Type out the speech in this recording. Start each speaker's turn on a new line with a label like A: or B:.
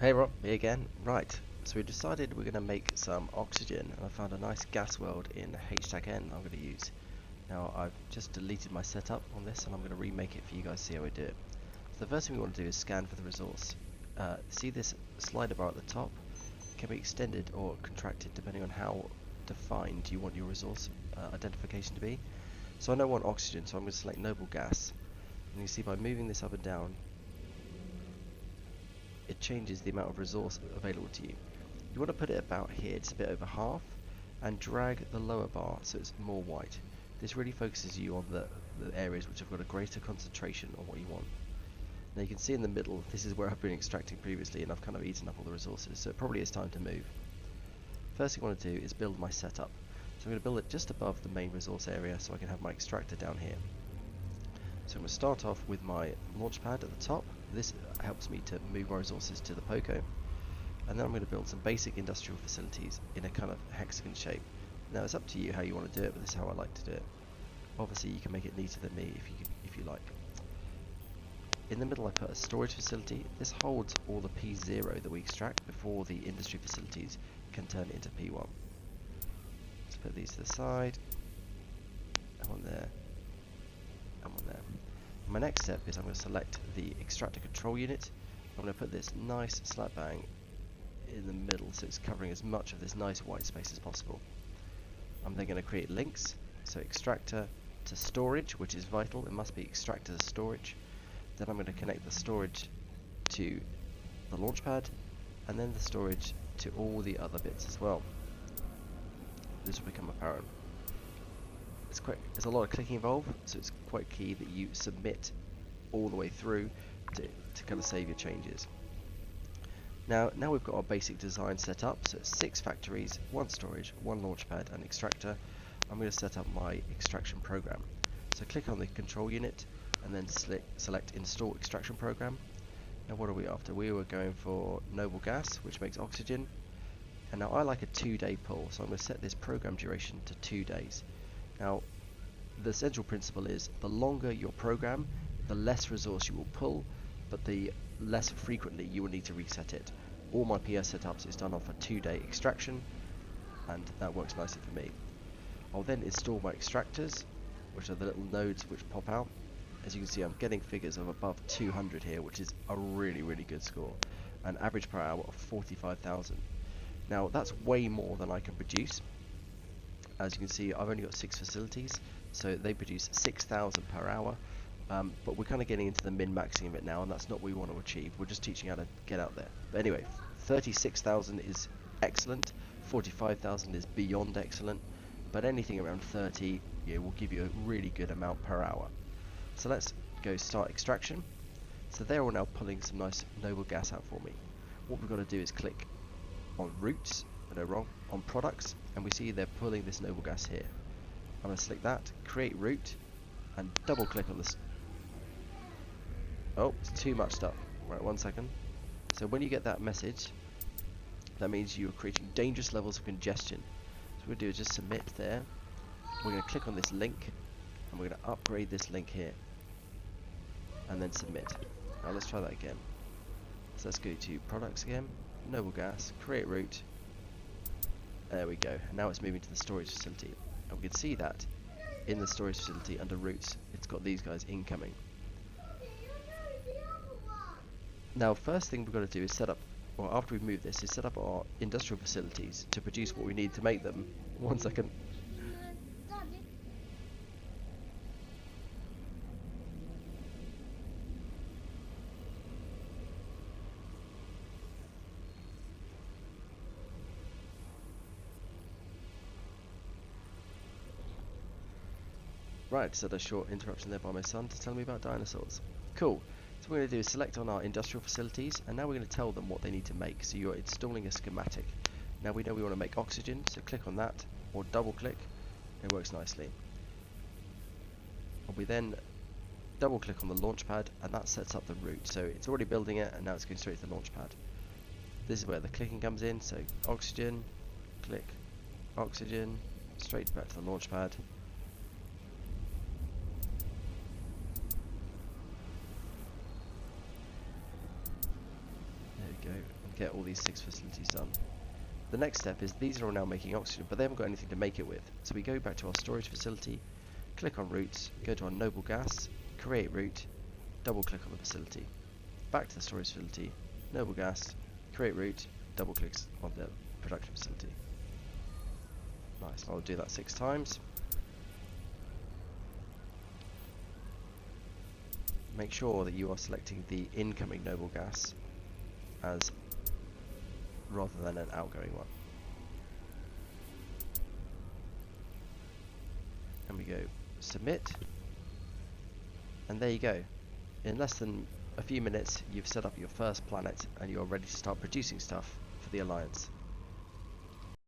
A: Hey Rob, me again. Right, so we decided we're going to make some oxygen, and I found a nice gas weld in H-Tag-N I'm going to use. Now I've just deleted my setup on this and I'm going to remake it for you guys to see how I do it. So the first thing we want to do is scan for the resource. See this slider bar at the top? It can be extended or contracted depending on how defined you want your resource identification to be. So I know I want oxygen, so I'm going to select noble gas. And you see by moving this up and down, it changes the amount of resource available to you. You want to put it about here, it's a bit over half, and drag the lower bar so it's more white. This really focuses you on the areas which have got a greater concentration on what you want. Now you can see in the middle, this is where I've been extracting previously and I've kind of eaten up all the resources, so it probably is time to move. First thing I want to do is build my setup. So I'm going to build it just above the main resource area so I can have my extractor down here. So I'm going to start off with my launch pad at the top. This helps me to move my resources to the POCO. And then I'm going to build some basic industrial facilities in a kind of hexagon shape. Now it's up to you how you want to do it, but this is how I like to do it. Obviously you can make it neater than me if you like. In the middle I put a storage facility. This holds all the P0 that we extract before the industry facilities can turn it into P1. Let's put these to the side. And one there. And one there. My next step is I'm going to select the extractor control unit. I'm going to put this nice slap bang in the middle so it's covering as much of this nice white space as possible. I'm then going to create links, so extractor to storage, which is vital, it must be extractor to storage. Then I'm going to connect the storage to the launchpad, and then the storage to all the other bits as well. This will become apparent. There's a lot of clicking involved, so it's quite key that you submit all the way through to kind of save your changes. Now we've got our basic design set up, so it's 6 factories, 1 storage, 1 launchpad and extractor. I'm going to set up my extraction program. So click on the control unit and then select install extraction program. Now what are we after? We were going for noble gas, which makes oxygen. And now I like a 2-day pull, so I'm going to set this program duration to 2 days. Now the central principle is the longer your program, the less resource you will pull, but the less frequently you will need to reset it. All my PS setups is done off a 2-day extraction, and that works nicely for me. I'll then install my extractors, which are the little nodes which pop out. As you can see, I'm getting figures of above 200 here, which is a really good score. An average per hour of 45,000. Now that's way more than I can produce. As you can see, I've only got 6 facilities, so they produce 6,000 per hour. But we're kind of getting into the min-maxing of it now, and that's not what we want to achieve. We're just teaching how to get out there. But anyway, 36,000 is excellent, 45,000 is beyond excellent, but anything around 30 will give you a really good amount per hour. So let's go start extraction. So they're all now pulling some nice noble gas out for me. What we've got to do is click on routes, on products, and we see they're pulling this noble gas here. I'm going to select that, create route, and double click on this. Oh, it's too much stuff. Right, 1 second. So when you get that message, that means you're creating dangerous levels of congestion. So what we're going to do is just submit there. We're going to click on this link, and we're going to upgrade this link here, and then submit. Now let's try that again. So let's go to products again, noble gas, create route. There we go. Now it's moving to the storage facility, and we can see that in the storage facility under routes, it's got these guys incoming. Now first thing we've got to do is set up, or after we move this, is set up our industrial facilities to produce what we need to make them. 1 second. Right, just had a short interruption there by my son to tell me about dinosaurs. Cool. So what we're going to do is select on our industrial facilities, and now we're going to tell them what they need to make. So you're installing a schematic. Now we know we want to make oxygen, so click on that, or double click. It works nicely. And we then double click on the launch pad, and that sets up the route. So it's already building it, and now it's going straight to the launch pad. This is where the clicking comes in, so oxygen, click, oxygen, straight back to the launch pad. Go. get all these 6 facilities done. The next step is these are all now making oxygen, but they haven't got anything to make it with. So we go back to our storage facility, click on routes, go to our noble gas, create route, double click on the facility. Back to the storage facility, noble gas, create route, double clicks on the production facility. Nice, I'll do that 6 times. Make sure that you are selecting the incoming noble gas as rather than an outgoing one. And we go submit, and there you go. In less than a few minutes you've set up your first planet and you're ready to start producing stuff for the Alliance.